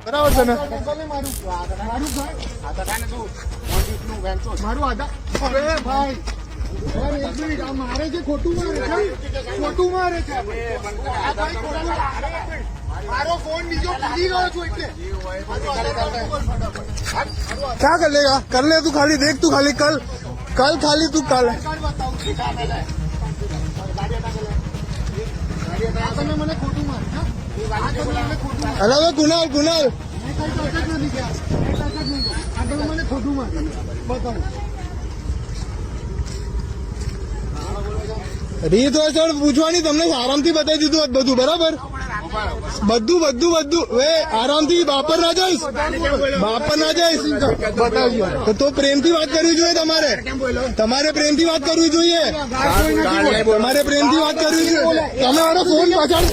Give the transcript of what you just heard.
બરાબર છે ને? મારું આધાર ભાઈ એક મિનિટ આ મારે છે ખોટું મારે છે મારો ફોન બીજો ભૂલી ગયો છું એટલે क्या कर लेगा? कर ले तू, खाली देख तू, खाली कल खाली तू कल તમે મને ખોટું મારે અરે કુનાલ મને ખોટું મારે બતાવો રીત હોય સર પૂછવાની, તમને આરામથી બતાવી દીધું હોત બધું. બરાબર, બધું વે આરામથી. બાપર ના જઈશ બતાવ્યું તો પ્રેમથી વાત કરવી જોઈએ. તમારે પ્રેમથી વાત કરવી જોઈએ. તમે મારો ફોન પાછળ